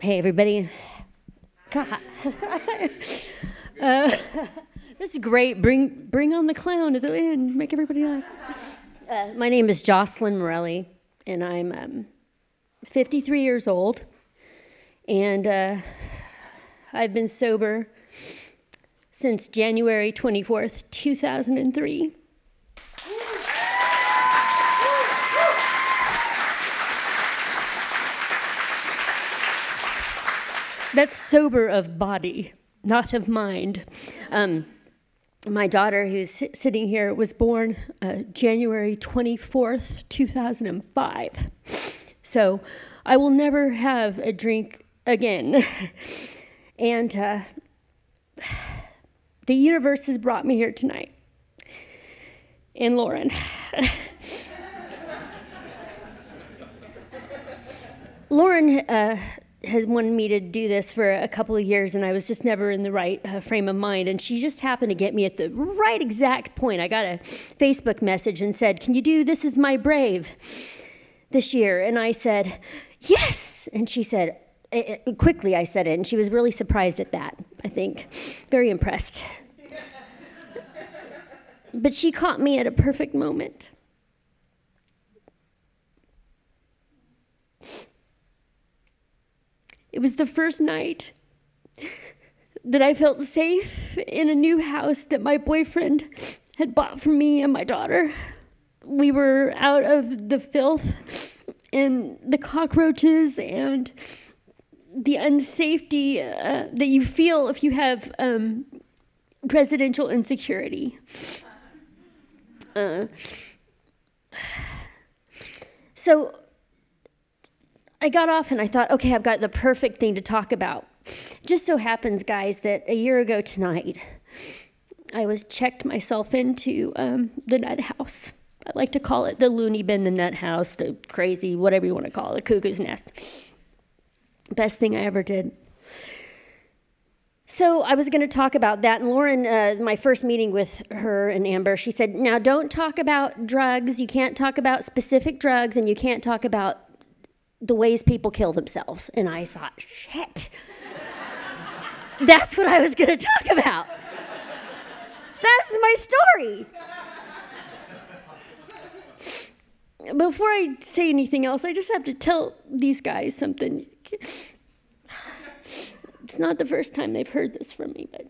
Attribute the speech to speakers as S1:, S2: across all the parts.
S1: Hey, everybody. God. This is great. Bring on the clown at the end. Make everybody laugh. My name is Jocelyn Morelli, and I'm 53 years old. And I've been sober since January 24th, 2003. That's sober of body, not of mind. My daughter, who's sitting here, was born January 24th, 2005. So I will never have a drink again. And the universe has brought me here tonight. And Lauren. Lauren has wanted me to do this for a couple of years, and I was just never in the right frame of mind. And she just happened to get me at the right exact point. I got a Facebook message and said, "Can you do This Is My Brave this year?" And I said, "Yes." And she said, quickly I said it, and she was really surprised at that, I think. Very impressed. But she caught me at a perfect moment. It was the first night that I felt safe in a new house that my boyfriend had bought for me and my daughter. We were out of the filth and the cockroaches and the unsafety that you feel if you have residential insecurity. So I got off and I thought, okay, I've got the perfect thing to talk about. Just so happens, guys, that a year ago tonight, I was checked myself into the nut house. I like to call it the loony bin, the nut house, the crazy, whatever you want to call it, the cuckoo's nest. Best thing I ever did. So I was going to talk about that, and Lauren, my first meeting with her and Amber, she said, now don't talk about drugs, you can't talk about specific drugs, and you can't talk about the ways people kill themselves. And I thought, shit, that's what I was going to talk about. That's my story. Before I say anything else, I just have to tell these guys something. It's not the first time they've heard this from me, but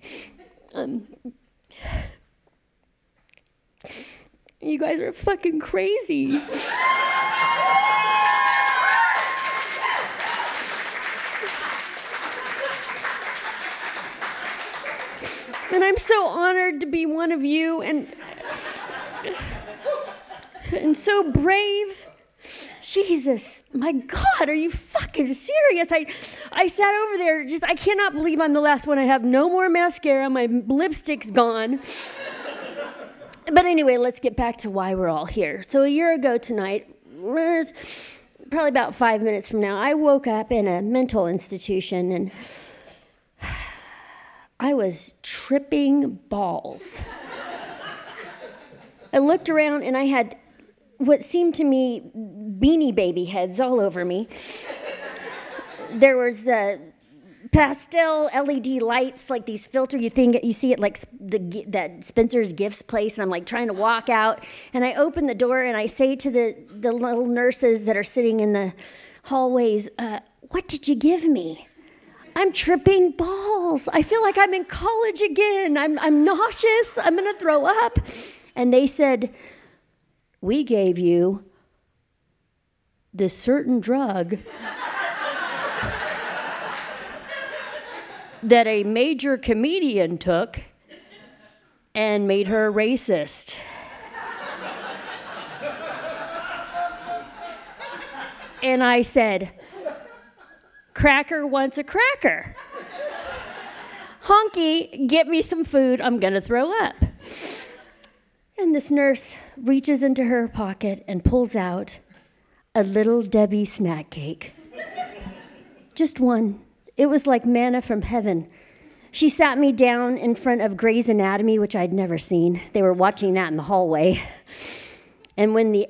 S1: you guys are fucking crazy. And I'm so honored to be one of you and so brave. Jesus, my God, are you fucking serious? I sat over there, I cannot believe I'm the last one. I have no more mascara. My lipstick's gone. But anyway, let's get back to why we're all here. So a year ago tonight, probably about 5 minutes from now, I woke up in a mental institution and I was tripping balls. I looked around and I had what seemed to me Beanie Baby heads all over me. There was pastel LED lights, like these filter you see it like that Spencer's Gifts place, and I'm like trying to walk out, and I open the door and I say to the little nurses that are sitting in the hallways, what did you give me? I'm tripping balls. I feel like I'm in college again. I'm nauseous. I'm going to throw up. And they said, we gave you this certain drug that a major comedian took and made her a racist. And I said, Cracker wants a cracker. Honky, get me some food. I'm going to throw up. And this nurse reaches into her pocket and pulls out a Little Debbie snack cake. Just one. It was like manna from heaven. She sat me down in front of Grey's Anatomy, which I'd never seen. They were watching that in the hallway. And when the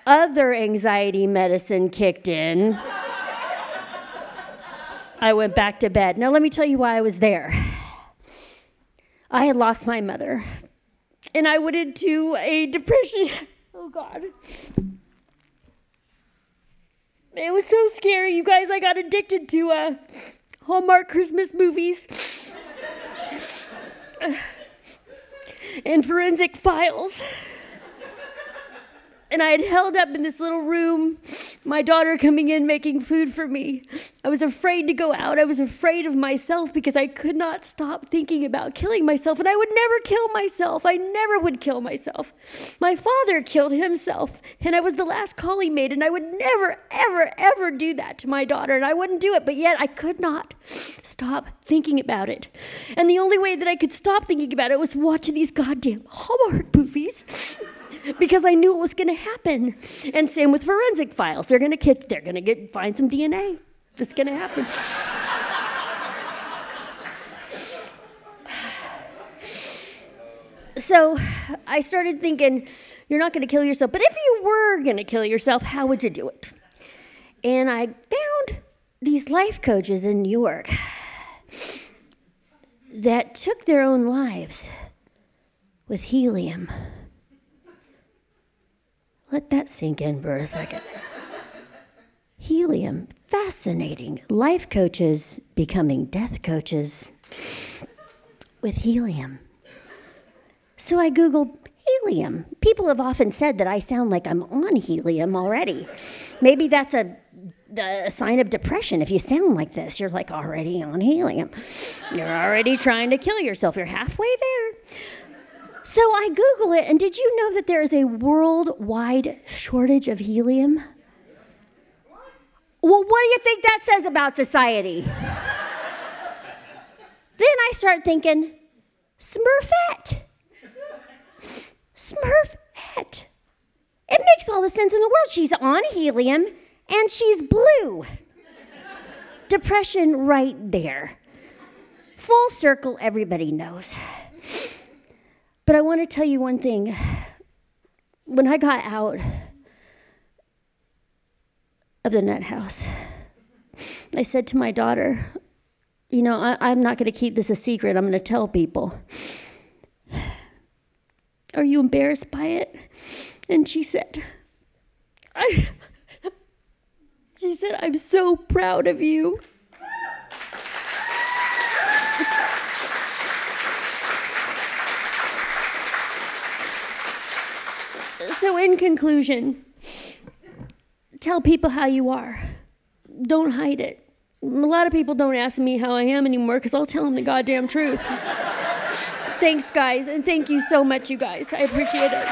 S1: other anxiety medicine kicked in, I went back to bed. Now, let me tell you why I was there. I had lost my mother, and I went into a depression. Oh, God. It was so scary, you guys. I got addicted to Hallmark Christmas movies and forensic files. And I had held up in this little room, my daughter coming in making food for me. I was afraid to go out. I was afraid of myself because I could not stop thinking about killing myself. And I would never kill myself. I never would kill myself. My father killed himself, and I was the last call he made. And I would never, ever, ever do that to my daughter. And I wouldn't do it, but yet I could not stop thinking about it. And the only way that I could stop thinking about it was watching these goddamn Hallmark movies. Because I knew it was going to happen. And same with forensic files. They're going to find some DNA. It's going to happen. So I started thinking, you're not going to kill yourself. But if you were going to kill yourself, how would you do it? And I found these life coaches in New York that took their own lives with helium. Let that sink in for a second. Helium, fascinating. Life coaches becoming death coaches with helium. So I Googled helium. People have often said that I sound like I'm on helium already. Maybe that's a sign of depression. If you sound like this, you're like already on helium. You're already trying to kill yourself. You're halfway there. So I Google it, and did you know that there is a worldwide shortage of helium? Well, what do you think that says about society? Then I start thinking, Smurfette. Smurfette. It makes all the sense in the world. She's on helium, and she's blue. Depression right there. Full circle, everybody knows. But I want to tell you one thing. When I got out of the nut house, I said to my daughter, you know, I'm not going to keep this a secret. I'm going to tell people. Are you embarrassed by it? And she said, I'm so proud of you. So in conclusion, tell people how you are. Don't hide it. A lot of people don't ask me how I am anymore because I'll tell them the goddamn truth. Thanks, guys, and thank you so much, you guys. I appreciate it.